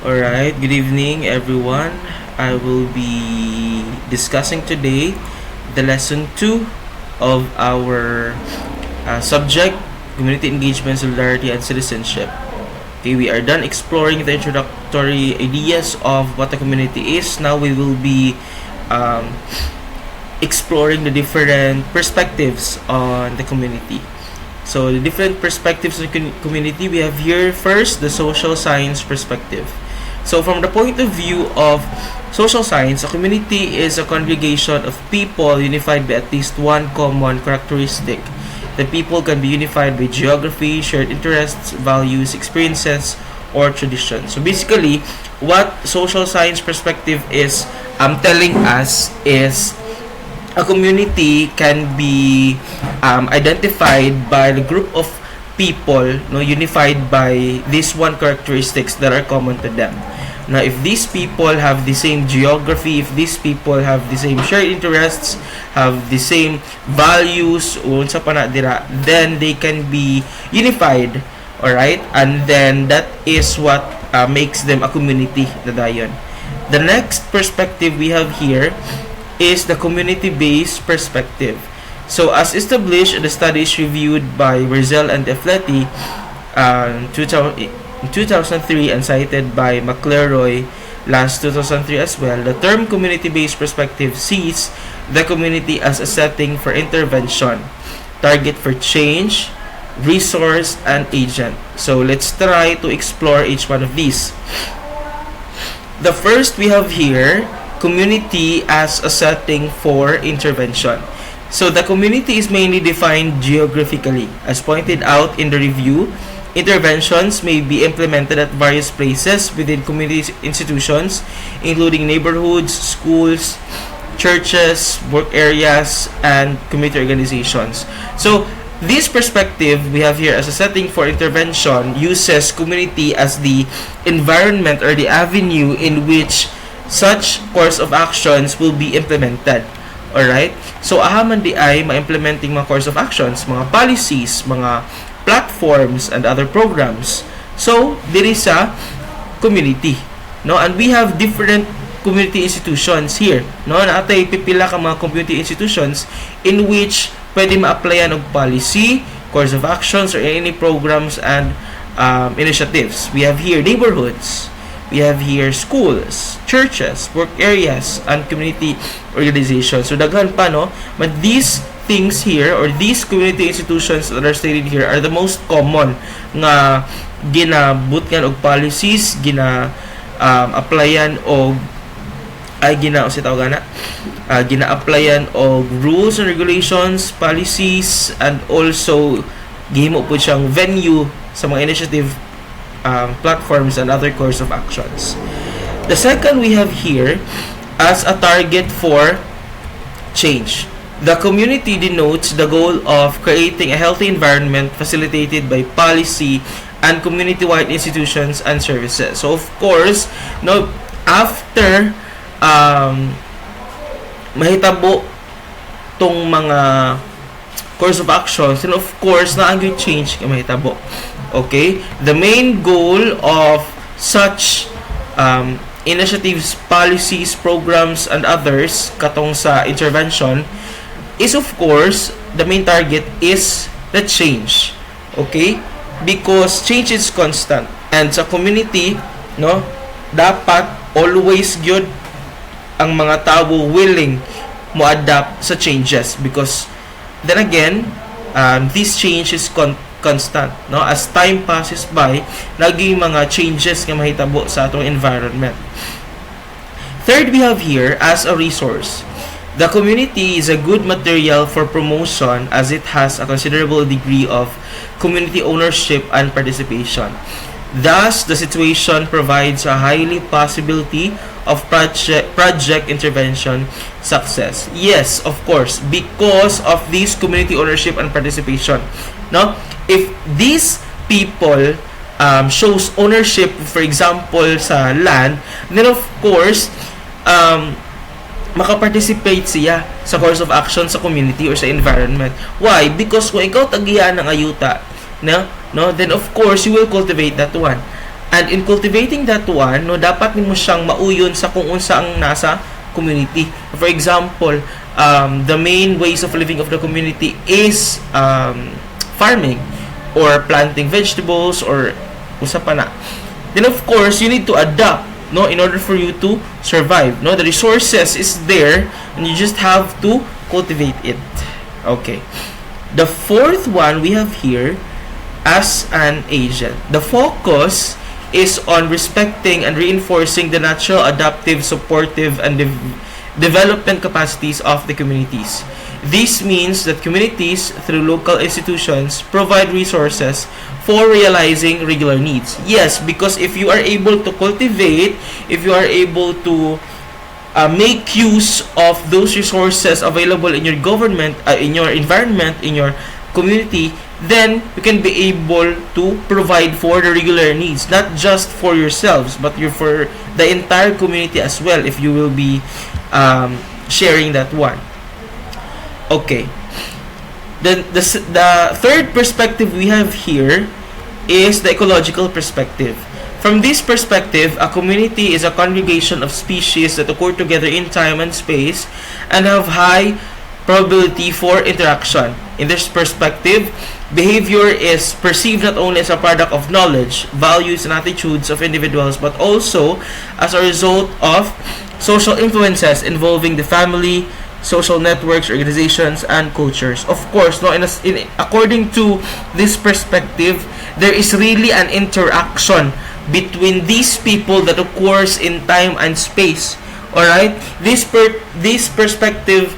Alright, good evening everyone. I will be discussing today the lesson 2 of our subject, Community Engagement, Solidarity, and Citizenship. Okay, we are done exploring the introductory ideas of what a community is. Now we will be exploring the different perspectives on the community. So the different perspectives of the community, we have here first the social science perspective. So from the point of view of social science, a community is a congregation of people unified by at least one common characteristic. The people can be unified by geography, shared interests, values, experiences, or traditions. So basically, what social science perspective is telling us is a community can be identified by the group of people unified by these one characteristics that are common to them. Now, if these people have the same geography, if these people have the same shared interests, have the same values, then they can be unified. Alright? And then that is what makes them a community. The next perspective we have here is the community-based perspective. So, as established in the studies reviewed by Wurzel and Defletti in 2003 and cited by McLeroy last 2003 as well, the term community-based perspective sees the community as a setting for intervention, target for change, resource, and agent. So, let's try to explore each one of these. The first we have here, community as a setting for intervention. So the community is mainly defined geographically. As pointed out in the review, interventions may be implemented at various places within community institutions, including neighborhoods, schools, churches, work areas, and community organizations. So this perspective we have here as a setting for intervention uses community as the environment or the avenue in which such course of actions will be implemented. Alright? So, ahaman di ay ma-implementing mga course of actions, mga policies, mga platforms, and other programs. So, diri sa community. No? And we have different community institutions here. No? Naatay pipila ka mga community institutions in which pwede ma-applyan og policy, course of actions, or any programs and initiatives. We have here neighborhoods. We have here schools, churches, work areas, and community organizations. So, daghan pa, no? But these things here, or these community institutions that are stated here, are the most common nga ginabutgan og policies, applyan og gina-applyan og rules and regulations, policies, and also gihimo po siyang venue sa mga initiative, platforms, and other course of actions. The second we have here as a target for change. The community denotes the goal of creating a healthy environment facilitated by policy and community-wide institutions and services. So of course, after mahitabo tong mga course of actions, and of course na ang change kay mahitabo. Okay, the main goal of such initiatives, policies, programs, and others katong sa intervention is of course the main target is the change. Okay, because change is constant, and sa community dapat always gyud ang mga tao willing mo adapt sa changes, because then again this change is constant, as time passes by, naging mga changes nga mahitabo sa atong environment. Third, we have here as a resource. The community is a good material for promotion as it has a considerable degree of community ownership and participation. Thus, the situation provides a highly possibility of project intervention success. Yes, of course, because of this community ownership and participation. If these people shows ownership, for example, sa land, then of course, makaparticipate siya sa course of action sa community or sa environment. Why? Because kung ikaw tagiyan ng ayuta, then of course, you will cultivate that one. And in cultivating that one, no, dapat nimo siyang mauyon sa kung unsa ang nasa community. For example, the main ways of living of the community is farming or planting vegetables or usa pa na. Then of course, you need to adapt, no, in order for you to survive. No, the resources is there and you just have to cultivate it. Okay. The fourth one we have here as an agent. The focus is on respecting and reinforcing the natural, adaptive, supportive, and development capacities of the communities. This means that communities, through local institutions, provide resources for realizing regular needs. Yes, because if you are able to cultivate, if you are able to make use of those resources available in your government, in your environment, in your community, then you can be able to provide for the regular needs, not just for yourselves, but for the entire community as well, if you will be sharing that one. Okay. Then the third perspective we have here is the ecological perspective. From this perspective, a community is a congregation of species that occur together in time and space and have high probability for interaction. In this perspective, behavior is perceived not only as a product of knowledge, values, and attitudes of individuals, but also as a result of social influences involving the family, social networks, organizations, and cultures. Of course, no, according to this perspective, there is really an interaction between these people that occurs in time and space. All right, this perspective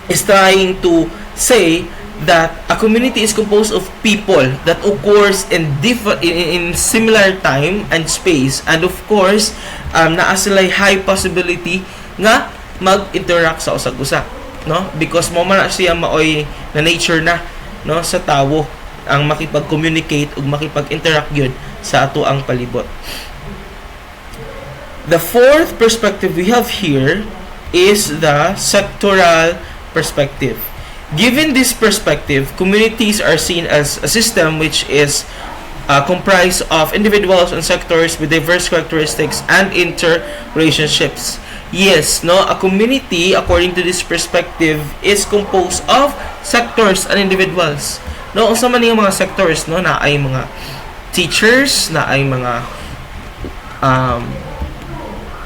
is trying to say that a community is composed of people that occurs in similar time and space, and of course, naa sila high possibility nga mag-interact sa usag-usa, no, because mo man siya maoy na nature na, no, sa tawo ang makipag-communicate ug makipag-interact yun sa ato ang palibot. The fourth perspective we have here is the sectoral perspective. Given this perspective, communities are seen as a system which is comprised of individuals and sectors with diverse characteristics and interrelationships. Yes, no, a community, according to this perspective, is composed of sectors and individuals. No, unsa man yung mga sectors, no, na ay mga teachers, na ay mga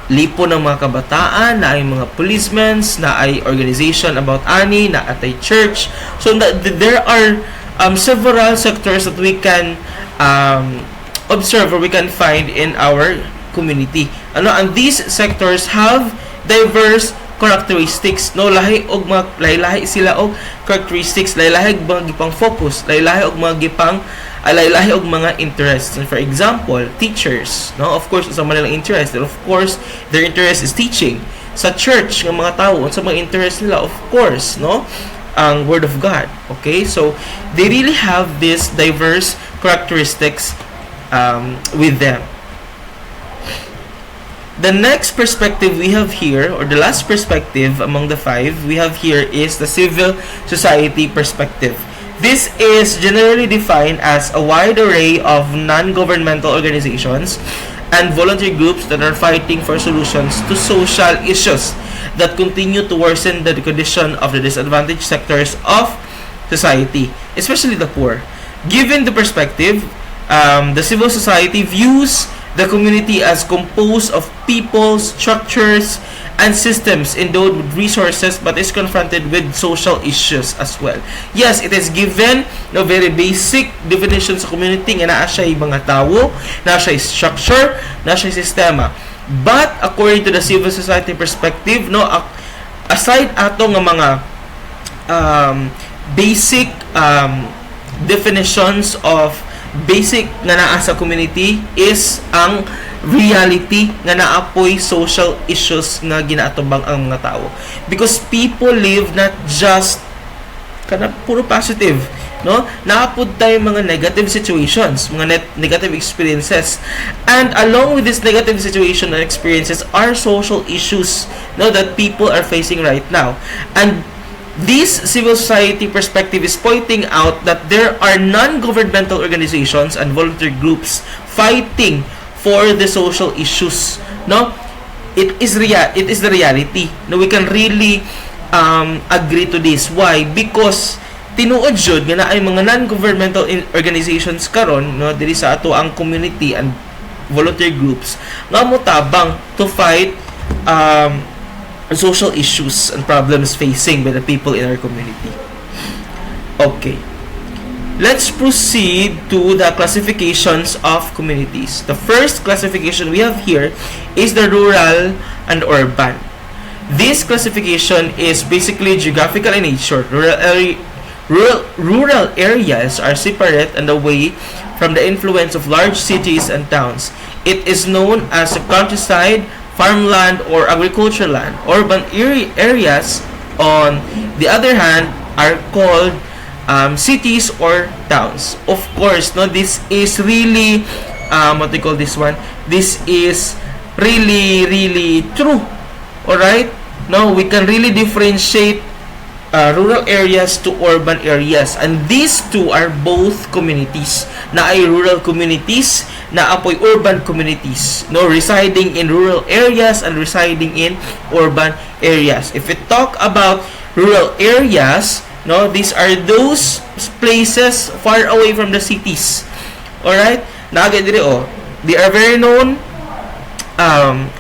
lipo ng mga kabataan, na ay mga policemen, na ay organization about ani, na at ay church. So there are several sectors that we can observe or we can find in our community. And these sectors have diverse characteristics, no, lahi sila og characteristics, lahi mga gipang focus, lahi og mga gipang lahi og mga interests. And for example, teachers, no, of course sa mga interest, and of course their interest is teaching. Sa church ng mga tao, sa mga interest nila, of course, no, ang word of God. Okay, so they really have this diverse characteristics with them. The next perspective we have here, or the last perspective among the five we have here, is the civil society perspective. This is generally defined as a wide array of non-governmental organizations and voluntary groups that are fighting for solutions to social issues that continue to worsen the condition of the disadvantaged sectors of society, especially the poor. Given the perspective, the civil society views the community as composed of people, structures, and systems endowed with resources, but is confronted with social issues as well. Yes, it is given no very basic definition sa community nga naa siya mga tawo, naa siya structure, naa siya sistema. But according to the civil society perspective, no, aside ato nga mga basic definitions of basic nga naa sa community is ang reality nga naapoy social issues nga ginaatubang ang mga tao, because people live not just kana puro positive, no, naapod tayo mga negative situations, mga negative experiences, and along with this negative situation and experiences are social issues, no, that people are facing right now. And This civil society perspective is pointing out that there are non-governmental organizations and volunteer groups fighting for the social issues. No, it is the reality. No, we can really agree to this. Why? Because tinuod jud nga na ay mga non-governmental organizations karon, no, diri sa ato ang community and volunteer groups nga motabang to fight social issues and problems facing by the people in our community. Okay. Let's proceed to the classifications of communities. The first classification we have here is the rural and urban. This classification is basically geographical in nature. Rural areas are separate and away from the influence of large cities and towns. It is known as the countryside, farmland, or agricultural land. Urban areas, on the other hand, are called cities or towns. Of course, no, this is really what they call this one. This is really true. All right. No, we can really differentiate rural areas to urban areas, and these two are both communities. Na ay rural communities, na apoy urban communities, no, residing in rural areas and residing in urban areas. If we talk about rural areas, no, these are those places far away from the cities. All right, naagay dire they are very known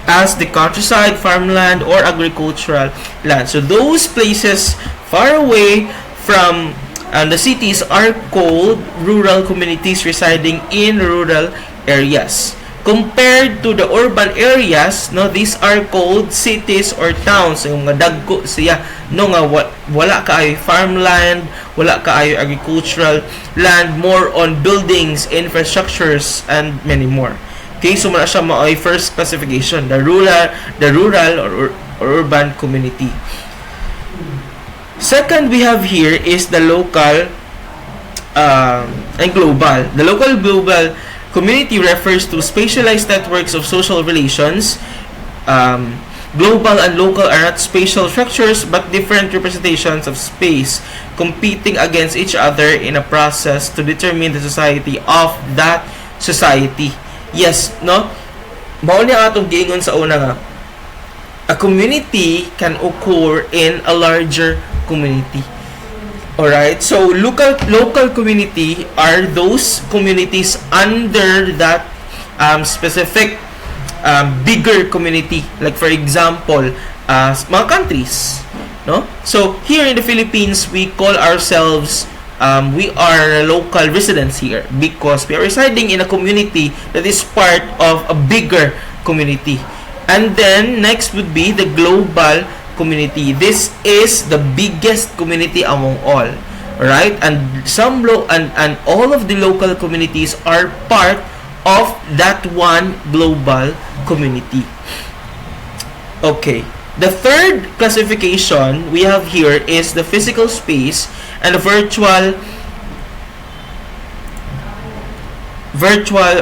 as the countryside, farmland, or agricultural land. So those places far away from the cities are called rural communities residing in rural areas. Compared to the urban areas, no, these are called cities or towns. Yung mga dagko siya, no, nga wala kaayo farmland, wala kaayo agricultural land, more on buildings, infrastructures, and many more. Okay, so muna siya ay first classification, the rural or urban community. Second we have here is the local and global. The local global community refers to specialized networks of social relations. Global and local are not spatial structures but different representations of space competing against each other in a process to determine the society of that society. Yes, no? Mao ni atong giingon sa una nga, a community can occur in a larger community. Alright? So, local community are those communities under that specific bigger community. Like, for example, mga countries. No? So, here in the Philippines, we call ourselves we are local residents here because we are residing in a community that is part of a bigger community. And then next would be the global community. This is the biggest community among all, right? And and all of the local communities are part of that one global community. Okay. The third classification we have here is the physical space and the virtual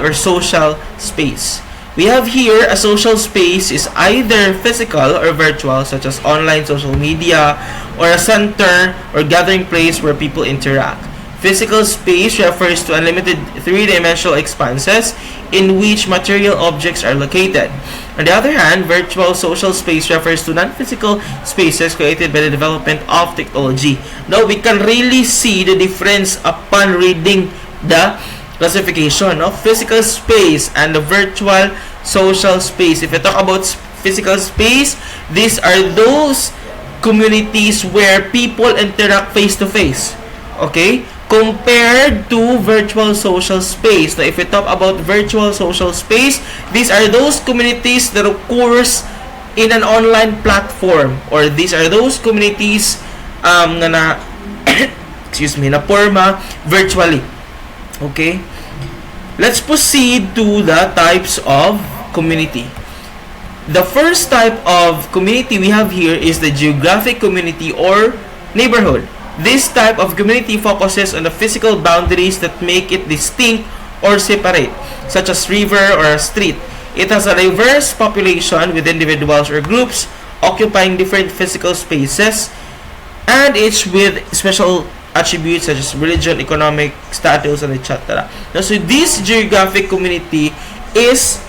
or social space. We have here a social space is either physical or virtual, such as online social media, or a center or gathering place where people interact. Physical space refers to unlimited three-dimensional expanses in which material objects are located. On the other hand, virtual social space refers to non-physical spaces created by the development of technology. Now, we can really see the difference upon reading the classification of physical space and the virtual social space. If we talk about physical space, these are those communities where people interact face-to-face. Okay? Compared to virtual social space. Now, if we talk about virtual social space, these are those communities that occurs in an online platform, or these are those communities na forma virtually. Okay? Let's proceed to the types of community. The first type of community we have here is the geographic community or neighborhood. This type of community focuses on the physical boundaries that make it distinct or separate, such as river or a street. It has a diverse population with individuals or groups occupying different physical spaces and each with special attributes such as religion, economic status, and etc. Now, so this geographic community is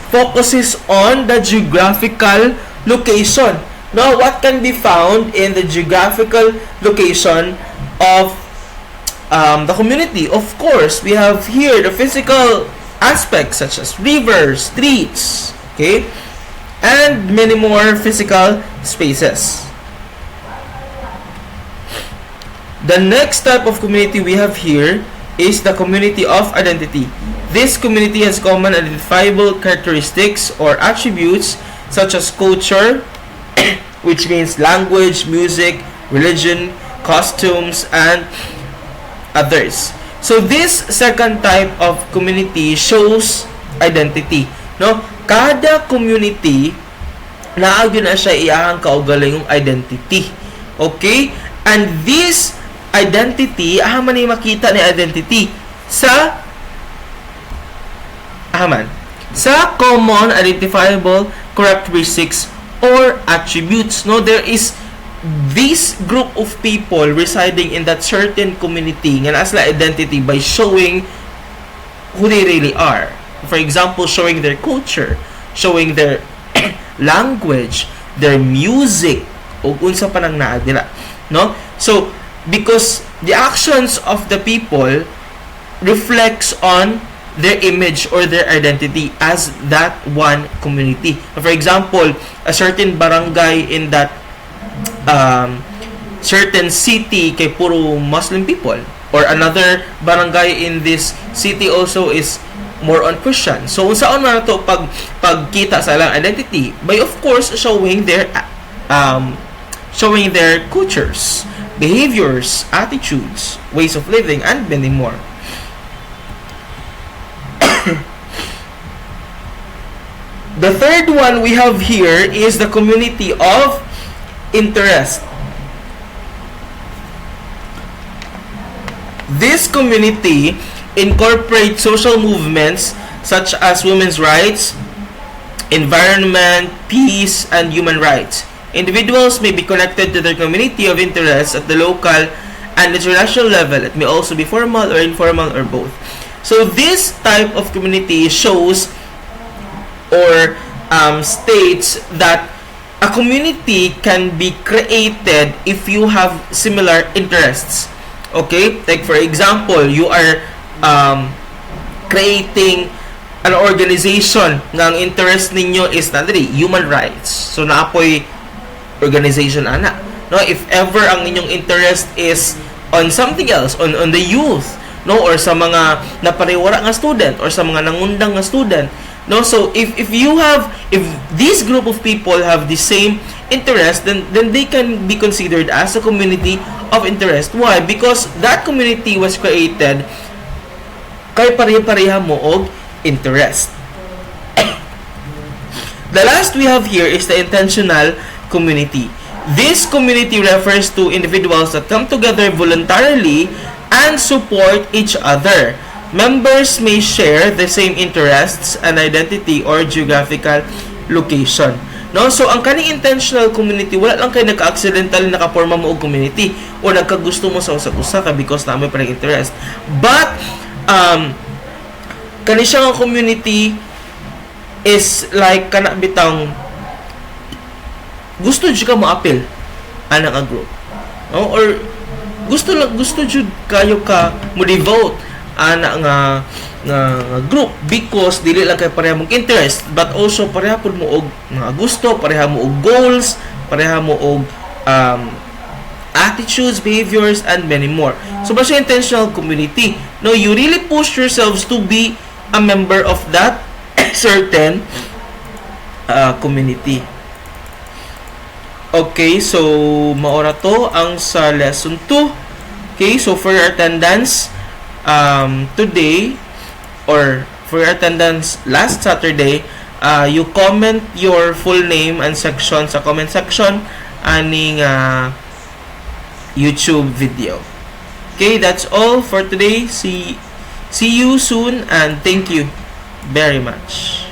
focuses on the geographical location. Now, what can be found in the geographical location of the community? Of course, we have here the physical aspects such as rivers, streets, okay, and many more physical spaces. The next type of community we have here is the community of identity. This community has common identifiable characteristics or attributes such as culture, which means language, music, religion, costumes, and others. So this second type of community shows identity. No, kada community naagyo na siya iyahang kaugalingong identity. Okay? And this identity, man ay makita ni identity sa common identifiable characteristics or attributes. No, there is this group of people residing in that certain community nga as identity by showing who they really are. For example, showing their culture, showing their language, their music, o unsa pa nang naa dila. No? So, because the actions of the people reflects on their image or their identity as that one community. For example, a certain barangay in that certain city kay puro Muslim people, or another barangay in this city also is more on Christian. So unsaon man to pagkita sa ilang identity by of course showing their cultures, behaviors, attitudes, ways of living, and many more. The third one we have here is the community of interest. This community incorporates social movements such as women's rights, environment, peace, and human rights. Individuals may be connected to their community of interest at the local and international level. It may also be formal or informal or both. So this type of community shows or states that a community can be created if you have similar interests. Okay? Like for example, you are creating an organization nga ang interest ninyo is human rights. So naapoy organization ana. No, if ever ang inyong interest is on something else, on the youth, no, or sa mga napariwara nga student or sa mga nangundang nga student. No, so if this group of people have the same interest, then they can be considered as a community of interest. Why? Because that community was created kay pareha mo og interest. The last we have here is the intentional community. This community refers to individuals that come together voluntarily and support each other. Members may share the same interests and identity or geographical location. No, so ang kaning intentional community wala lang kay nagka-accidental nakaporma mo og community o nagkagusto mo sa usa ka because na may parang interest. But kani siya nga community is like kana bitang gusto jud ka mo appeal ana nga group. No, or gusto jud kayo ka mo devote ana nga group because dili lang kay pareha mong interest but also pareha pud mo og mga gusto, pareha mo og goals, pareha mo og attitudes, behaviors, and many more. So ba siya intentional community? No, you really push yourselves to be a member of that certain community. Okay, so maora to ang sa lesson 2. Okay, so for your attendance today or for your attendance last Saturday, you comment your full name and section sa comment section aning YouTube video. Okay, that's all for today. See you soon and thank you very much.